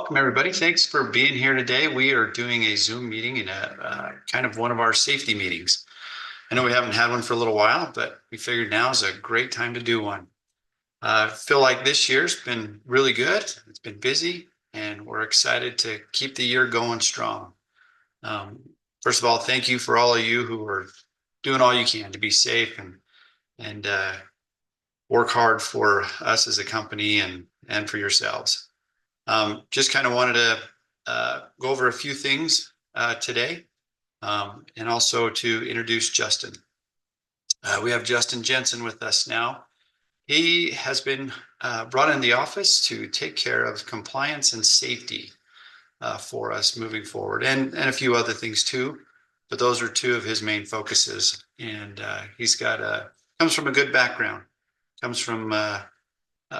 Welcome, everybody. Thanks for being here today. We are doing a Zoom meeting in kind of one of our safety meetings. I know we haven't had one for a little while, but we figured now is a great time to do one. I feel like this year's been really good. It's been busy, and we're excited to keep the year going strong. Um, First of all, thank you for all of you who are doing all you can to be safe and work hard for us as a company and for yourselves. Just kind of wanted to go over a few things today, and also to introduce Justin. We have Justin Jensen with us now. He has been brought in the office to take care of compliance and safety for us moving forward, and a few other things too. But those are two of his main focuses. And he's comes from a good background, comes from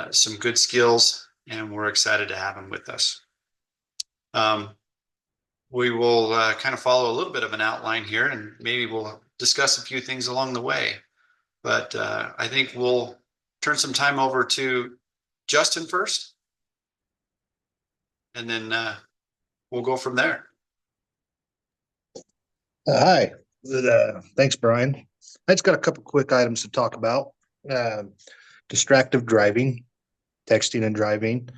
some good skills, and we're excited to have him with us. We will kind of follow a little bit of an outline here, and maybe we'll discuss a few things along the way. But I think we'll turn some time over to Justin first, and then we'll go from there. Hi, thanks, Brian. I just got a couple quick items to talk about. Distractive driving, texting and driving.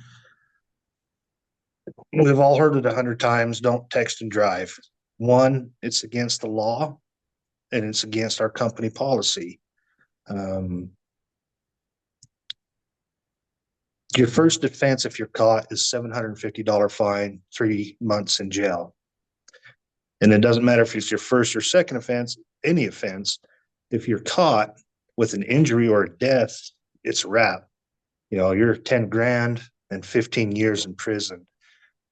We've all heard it 100 times, don't text and drive. One, it's against the law, and it's against our company policy. Your first offense, if you're caught, is $750 fine, 3 months in jail. And it doesn't matter if it's your first or second offense, any offense. If you're caught with an injury or a death, it's a wrap. You know, you're 10 grand and 15 years in prison.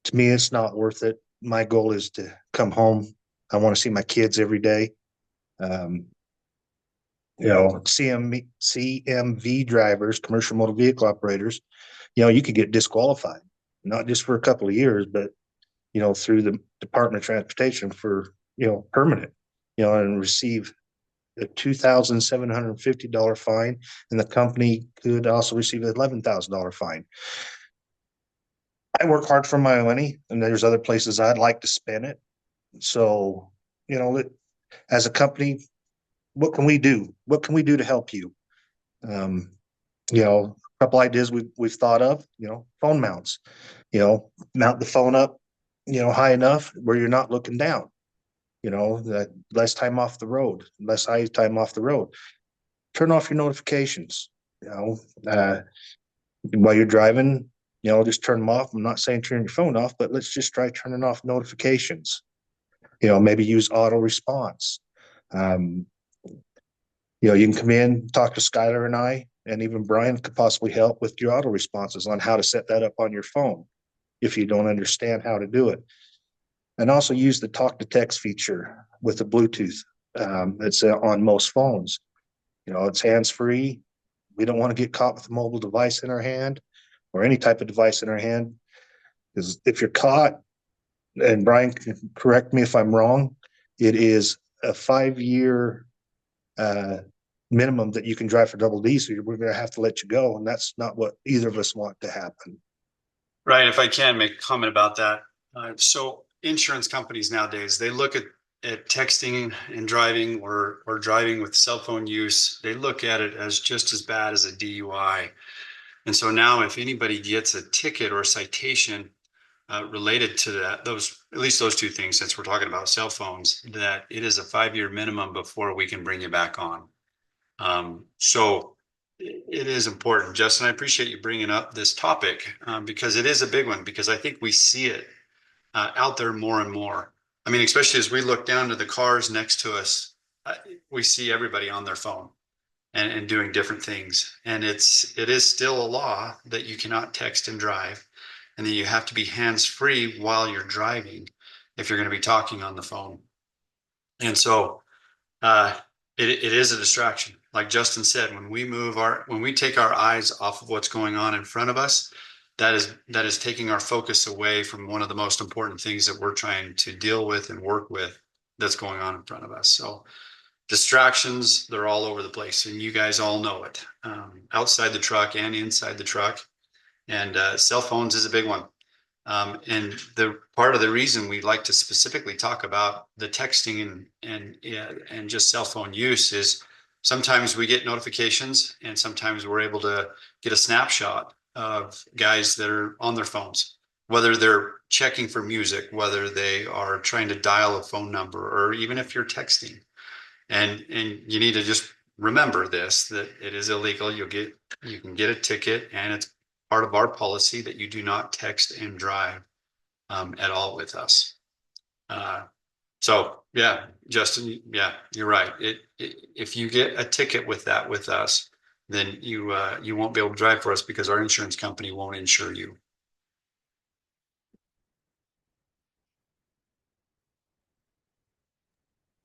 To me, it's not worth it. My goal is to come home. I want to see my kids every day. CMV drivers, commercial motor vehicle operators, you could get disqualified, not just for a couple of years, but, through the Department of Transportation for, permanent, and receive a $2,750 fine, and the company could also receive an $11,000 fine. I work hard for my money, and there's other places I'd like to spend it. So, as a company, what can we do? What can we do to help you? A couple ideas we've thought of, phone mounts, mount the phone up, high enough where you're not looking down, that less time off the road, less eye time off the road. Turn off your notifications, while you're driving, just turn them off. I'm not saying turn your phone off, but let's just try turning off notifications. Maybe use auto response. You can come in, talk to Skylar and I, and even Brian could possibly help with your auto responses on how to set that up on your phone if you don't understand how to do it. And also use the talk to text feature with the Bluetooth. It's on most phones. It's hands-free. We don't want to get caught with a mobile device in our hand or any type of device in our hand. Because if you're caught, and Brian can correct me if I'm wrong, it is a 5-year minimum that you can drive for double D. So we're going to have to let you go. And that's not what either of us want to happen. Right. If I can make a comment about that. So insurance companies nowadays, they look at texting and driving or driving with cell phone use. They look at it as just as bad as a DUI. And so now if anybody gets a ticket or a citation related to that, at least those two things, since we're talking about cell phones, that it is a 5-year minimum before we can bring you back on. So it is important. Justin, I appreciate you bringing up this topic because it is a big one, because I think we see it out there more and more. I mean, especially as we look down to the cars next to us, we see everybody on their phone and doing different things. And it is still a law that you cannot text and drive, and that you have to be hands-free while you're driving if you're going to be talking on the phone. And so it is a distraction. Like Justin said, when we take our eyes off of what's going on in front of us, that is taking our focus away from one of the most important things that we're trying to deal with and work with that's going on in front of us. So distractions, they're all over the place, and you guys all know it, outside the truck and inside the truck. And cell phones is a big one. And the part of the reason we like to specifically talk about the texting and just cell phone use is sometimes we get notifications and sometimes we're able to get a snapshot of guys that are on their phones, whether they're checking for music, whether they are trying to dial a phone number, or even if you're texting. And you need to just remember this, that it is illegal. You can get a ticket, and it's part of our policy that you do not text and drive at all with us. So yeah, Justin, yeah, you're right. If you get a ticket with that with us, then you won't be able to drive for us because our insurance company won't insure you.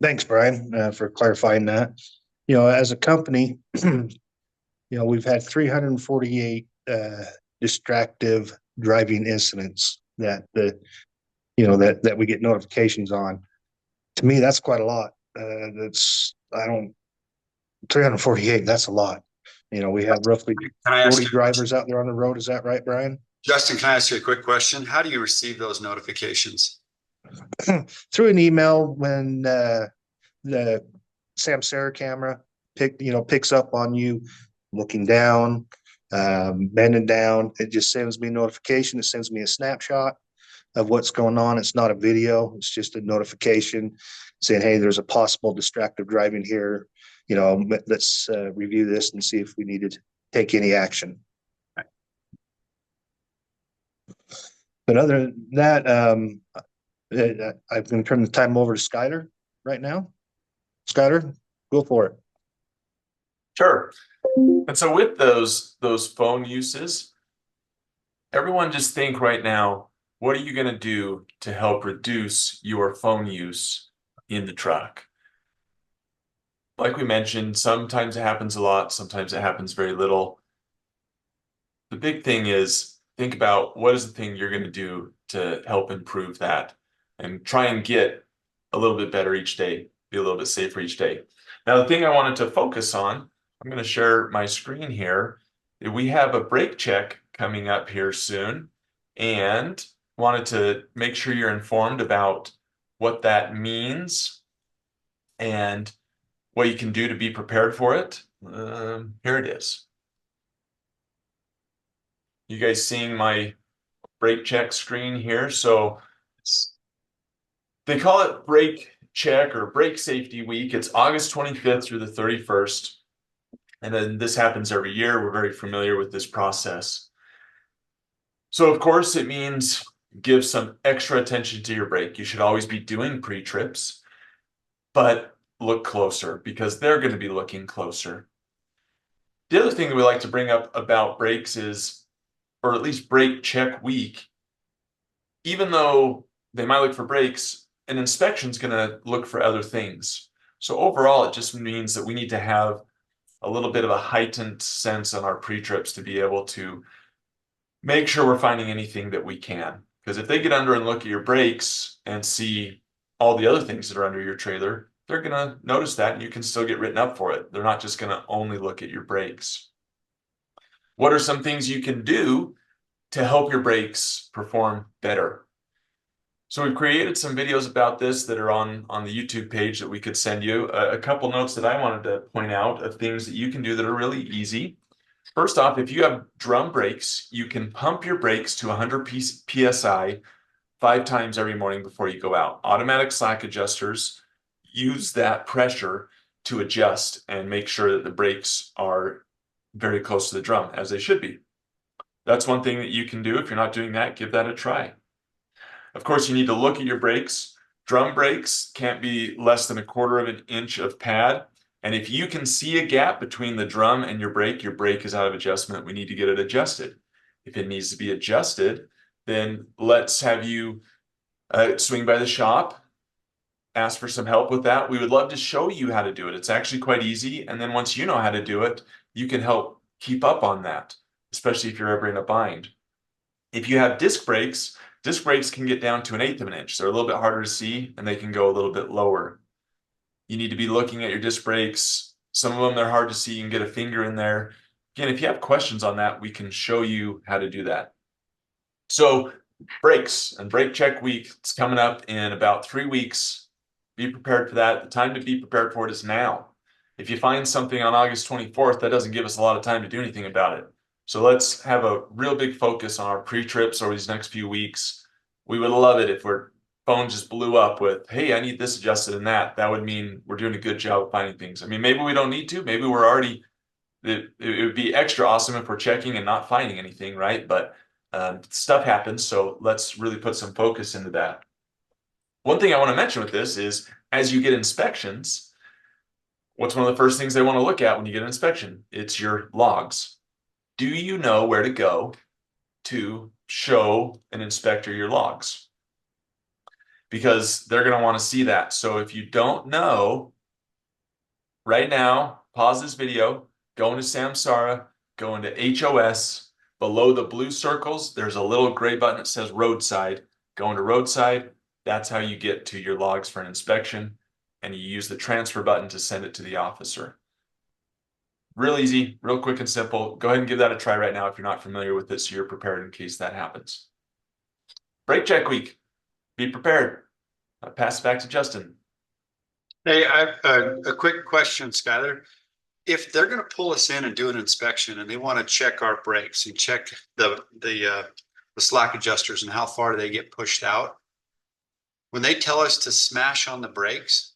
Thanks, Brian, for clarifying that. As a company, we've had 348 distractive driving incidents that we get notifications on. To me, that's quite a lot. That's I don't 348. That's a lot. We have roughly Can I ask 40 you, drivers out there on the road. Is that right, Brian? Justin, can I ask you a quick question? How do you receive those notifications? Through an email when the Samsara camera picks up on you looking down, bending down. It just sends me a notification. It sends me a snapshot of what's going on. It's not a video. It's just a notification saying, hey, there's a possible distracted driving here. Let's review this and see if we need to take any action. But other than that, I'm going to turn the time over to Skyler right now. Skyler, go for it. Sure. And so with those phone uses, everyone just think right now, what are you going to do to help reduce your phone use in the truck? Like we mentioned, sometimes it happens a lot, sometimes it happens very little. The big thing is think about what is the thing you're going to do to help improve that and try and get a little bit better each day, be a little bit safer each day. Now, the thing I wanted to focus on, I'm going to share my screen here. We have a brake check coming up here soon and wanted to make sure you're informed about what that means and what you can do to be prepared for it. Here it is. You guys seeing my brake check screen here? So they call it brake check or brake safety week. It's August 25th through the 31st. And then this happens every year. We're very familiar with this process. So of course it means give some extra attention to your brake. You should always be doing pre-trips, but look closer because they're going to be looking closer. The other thing that we like to bring up about brakes is, or at least brake check week, even though they might look for brakes, an inspection is going to look for other things. So overall, it just means that we need to have a little bit of a heightened sense on our pre-trips to be able to make sure we're finding anything that we can. Because if they get under and look at your brakes and see all the other things that are under your trailer, they're going to notice that and you can still get written up for it. They're not just going to only look at your brakes. What are some things you can do to help your brakes perform better? So we've created some videos about this that are on the YouTube page that we could send you. A couple notes that I wanted to point out of things that you can do that are really easy. First off, if you have drum brakes, you can pump your brakes to 100 PSI 5 times every morning before you go out. Automatic slack adjusters use that pressure to adjust and make sure that the brakes are very close to the drum, as they should be. That's one thing that you can do. If you're not doing that, give that a try. Of course, you need to look at your brakes. Drum brakes can't be less than 1/4 of an inch of pad. And if you can see a gap between the drum and your brake is out of adjustment. We need to get it adjusted. If it needs to be adjusted, then let's have you swing by the shop, ask for some help with that. We would love to show you how to do it. It's actually quite easy. And then once you know how to do it, you can help keep up on that, especially if you're ever in a bind. If you have disc brakes can get down to 1/8 of an inch. They're a little bit harder to see and they can go a little bit lower. You need to be looking at your disc brakes. Some of them, they're hard to see. You can get a finger in there. Again, if you have questions on that, we can show you how to do that. So Brakes and brake check week. It's coming up in about 3 weeks. Be prepared for that. The time to be prepared for it is now. If you find something on August 24th, that doesn't give us a lot of time to do anything about it. So let's have a real big focus on our pre-trips over these next few weeks. We would love it if our phone just blew up with, hey, I need this adjusted and that. That would mean we're doing a good job of finding things. I mean, maybe we don't need to. Maybe we're already, it would be extra awesome if we're checking and not finding anything, right? But stuff happens, so let's really put some focus into that. One thing I want to mention with this is, as you get inspections, what's one of the first things they want to look at when you get an inspection? It's your logs. Do you know where to go to show an inspector your logs? Because they're going to want to see that. So if you don't know, right now, pause this video, go into Samsara, go into HOS. Below the blue circles, there's a little gray button that says roadside. Go into roadside. That's how you get to your logs for an inspection. And you use the transfer button to send it to the officer. Real easy, real quick and simple. Go ahead and give that a try right now if you're not familiar with it, so you're prepared in case that happens. Brake check week. Be prepared. I'll pass it back to Justin. Hey, I have a quick question, Skylar. If they're going to pull us in and do an inspection and they want to check our brakes and check the slack adjusters and how far they get pushed out, when they tell us to smash on the brakes,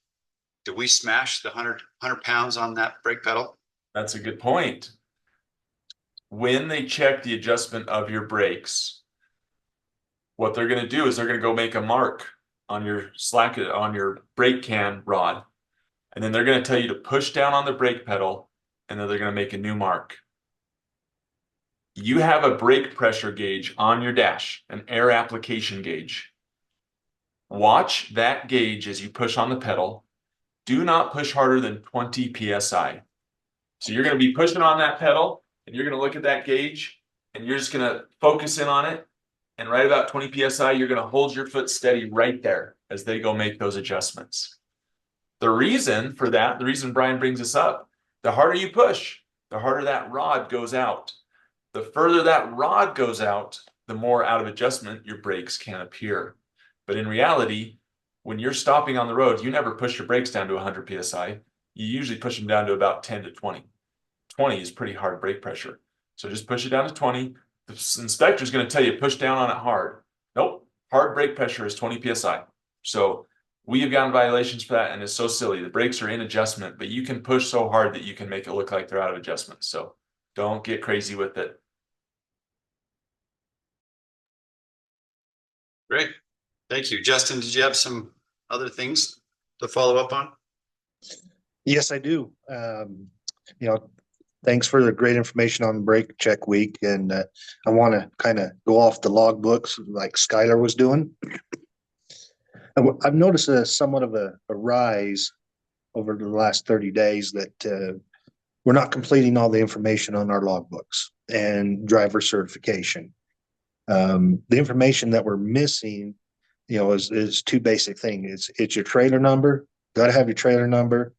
do we smash the 100 pounds on that brake pedal? That's a good point. When they check the adjustment of your brakes, what they're going to do is they're going to go make a mark on your slack, on your brake can rod. And then they're going to tell you to push down on the brake pedal, and then they're going to make a new mark. You have a brake pressure gauge on your dash, an air application gauge. Watch that gauge as you push on the pedal. Do not push harder than 20 PSI. So you're going to be pushing on that pedal, and you're going to look at that gauge, and you're just going to focus in on it. And right about 20 PSI, you're going to hold your foot steady right there as they go make those adjustments. The reason for that, the reason Brian brings this up, the harder you push, the harder that rod goes out. The further that rod goes out, the more out of adjustment your brakes can appear. But in reality, when you're stopping on the road, you never push your brakes down to 100 PSI. You usually push them down to about 10 to 20. 20 is pretty hard brake pressure. So just push it down to 20. The inspector is going to tell you push down on it hard. Nope, hard brake pressure is 20 PSI. So we have gotten violations for that, and it's so silly. The brakes are in adjustment, but you can push so hard that you can make it look like they're out of adjustment. So don't get crazy with it. Great. Thank you. Justin, did you have some other things to follow up on? Yes, I do. Thanks for the great information on brake check week. And I want to kind of go off the log books like Skylar was doing. I've noticed somewhat of a rise over the last 30 days that we're not completing all the information on our logbooks and driver certification. The information that we're missing, is two basic things. It's your trailer number. Got to have your trailer number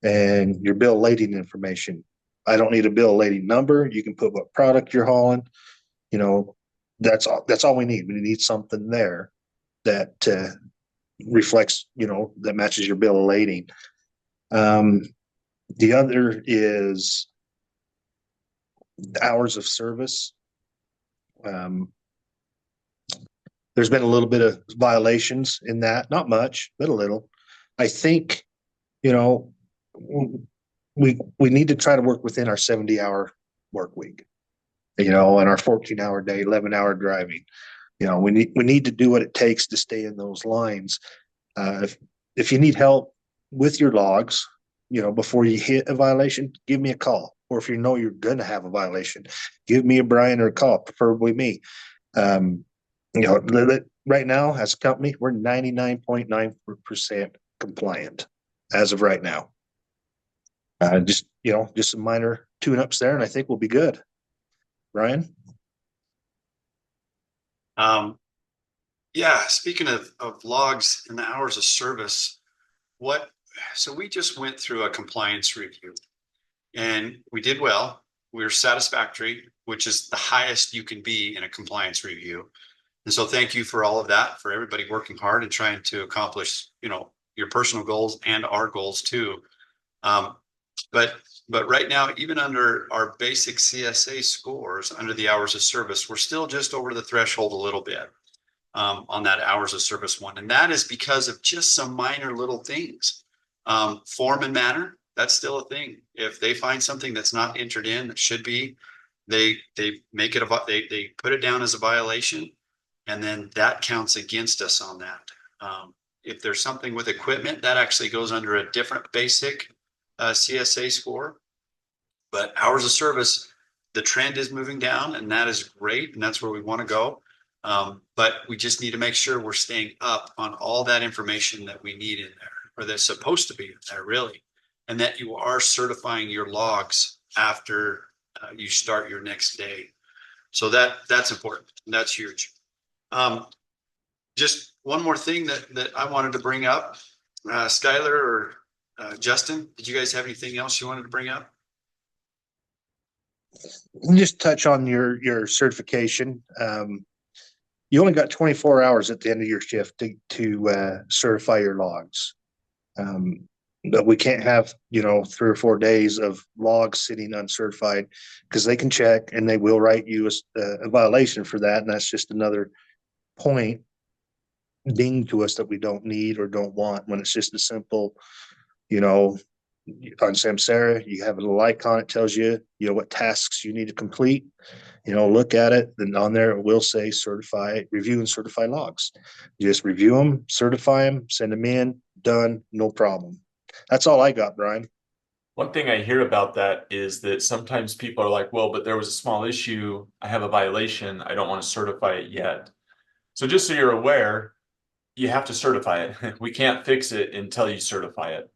and your bill of lading information. I don't need a bill of lading number. You can put what product you're hauling. That's all we need. We need something there that reflects, that matches your bill of lading. The other is hours of service. There's been a little bit of violations in that, not much, but a little. I think, we need to try to work within our 70-hour work week, and our 14-hour day, 11-hour driving. We need to do what it takes to stay in those lines. If you need help with your logs, before you hit a violation, give me a call. Or if you're going to have a violation, give me a Brian or a call, preferably me. Right now as a company, we're 99.9% compliant as of right now. Just some minor tune-ups there, and I think we'll be good. Brian? Yeah, speaking of logs and the hours of service, so we just went through a compliance review and we did well. We were satisfactory, which is the highest you can be in a compliance review. And so thank you for all of that, for everybody working hard and trying to accomplish, your personal goals and our goals too. Um, but right now, even under our basic CSA scores, under the hours of service, we're still just over the threshold a little bit on that hours of service one. And that is because of just some minor little things. Form and manner, that's still a thing. If they find something that's not entered in that should be, they make it they put it down as a violation, and then that counts against us on that. If there's something with equipment, that actually goes under a different basic CSA score. But hours of service, the trend is moving down, and that is great, and that's where we want to go. But we just need to make sure we're staying up on all that information that we need in there, or that's supposed to be in there, really, and that you are certifying your logs after you start your next day. So that's important. That's huge. Just one more thing that I wanted to bring up, Skylar or Justin, did you guys have anything else you wanted to bring up? Just touch on your certification. You only got 24 hours at the end of your shift to certify your logs. But we can't have, 3 or 4 days of logs sitting uncertified, because they can check and they will write you a violation for that. And that's just another point ding to us that we don't need or don't want, when it's just a simple, on Samsara, you have a little icon, it tells you, what tasks you need to complete. Look at it, then on there it will say review and certify logs. You just review them, certify them, send them in, done, no problem. That's all I got, Brian. One thing I hear about that is that sometimes people are like, well, but there was a small issue, I have a violation, I don't want to certify it yet. So just so you're aware, you have to certify it. We can't fix it until you certify it.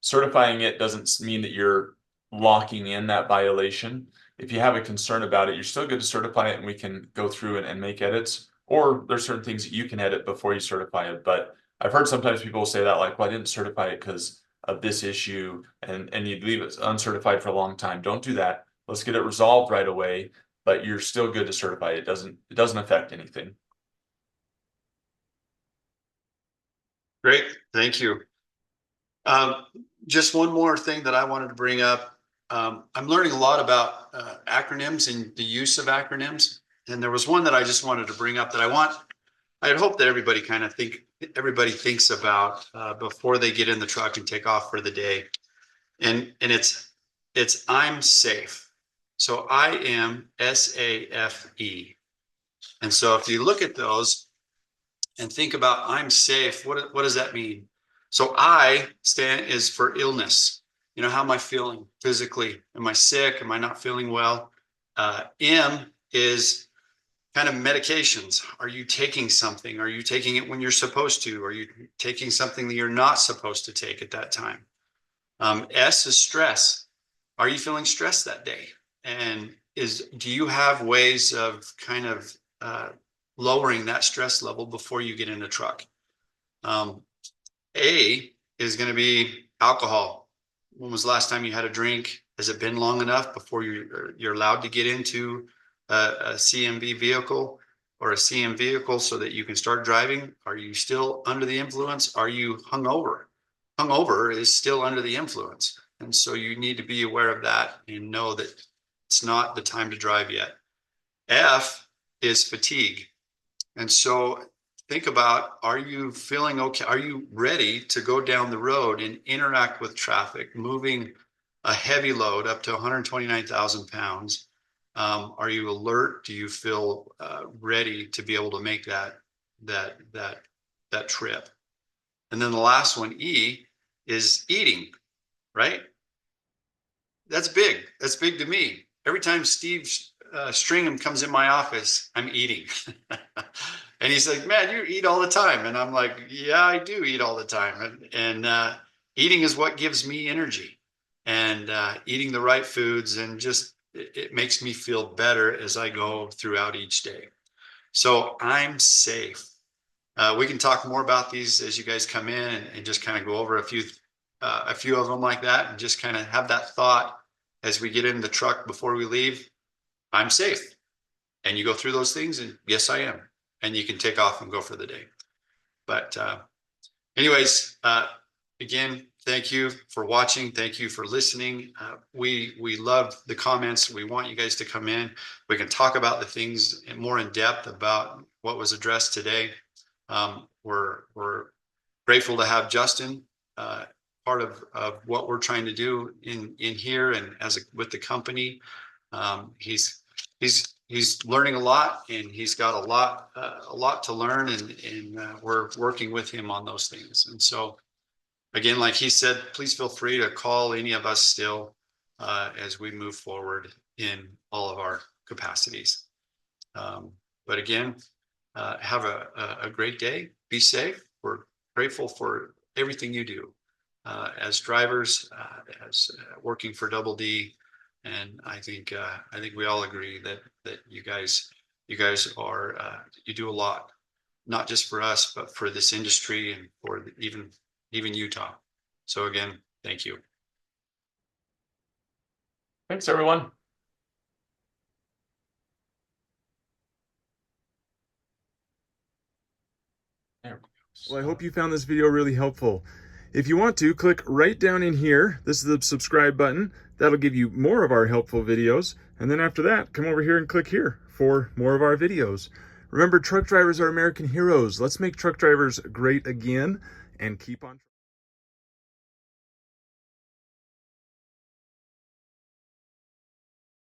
Certifying it doesn't mean that you're locking in that violation. If you have a concern about it, you're still good to certify it, and we can go through it and make edits. Or there's certain things that you can edit before you certify it. But I've heard sometimes people say that, like, well, I didn't certify it because of this issue, and you leave it uncertified for a long time. Don't do that. Let's get it resolved right away, but you're still good to certify it. It doesn't affect anything. Great, thank you. Just one more thing that I wanted to bring up. I'm learning a lot about acronyms and the use of acronyms. And there was one that I just wanted to bring up that I had hoped that everybody thinks about before they get in the truck and take off for the day. And it's I'm safe. So I am SAFE. And so if you look at those and think about I'm safe, what does that mean? So I is for illness. How am I feeling physically? Am I sick? Am I not feeling well? M is kind of medications. Are you taking something? Are you taking it when you're supposed to? Are you taking something that you're not supposed to take at that time? S is stress. Are you feeling stressed that day? And do you have ways of kind of lowering that stress level before you get in a truck? A is going to be alcohol. When was the last time you had a drink? Has it been long enough before you're allowed to get into a CMV vehicle or a CM vehicle so that you can start driving? Are you still under the influence? Are you hungover? Hungover is still under the influence. And so you need to be aware of that and know that it's not the time to drive yet. F is fatigue. And so think about, are you feeling okay? Are you ready to go down the road and interact with traffic, moving a heavy load up to 129,000 pounds? Are you alert? Do you feel ready to be able to make that trip? And then the last one, E, is eating, right? That's big. That's big to me. Every time Steve Stringham comes in my office, I'm eating. And he's like, man, you eat all the time. And I'm like, yeah, I do eat all the time. And eating is what gives me energy, and eating the right foods, and just it makes me feel better as I go throughout each day. So I'm safe. We can talk more about these as you guys come in and just kind of go over a few of them like that, and just kind of have that thought as we get in the truck before we leave. I'm safe. And you go through those things, and yes, I am. and you can take off and go for the day. But anyways, again, thank you for watching. Thank you for listening. We love the comments. We want you guys to come in. We can talk about the things more in depth about what was addressed today. We're grateful to have Justin, part of what we're trying to do in here and with the company. He's learning a lot, and he's got a lot to learn, and we're working with him on those things. And so, again, like he said, please feel free to call any of us still as we move forward in all of our capacities. But again, have a great day. Be safe. We're grateful for everything you do as drivers, as working for Double D. And I think we all agree that you guys are you do a lot, not just for us, but for this industry and for even Utah. So again, thank you. Thanks, everyone. There we go. Well, I hope you found this video really helpful. If you want to, click right down in here. This is the subscribe button. That'll give you more of our helpful videos. And then after that, come over here and click here for more of our videos. Remember, truck drivers are American heroes. Let's make truck drivers great again and keep on.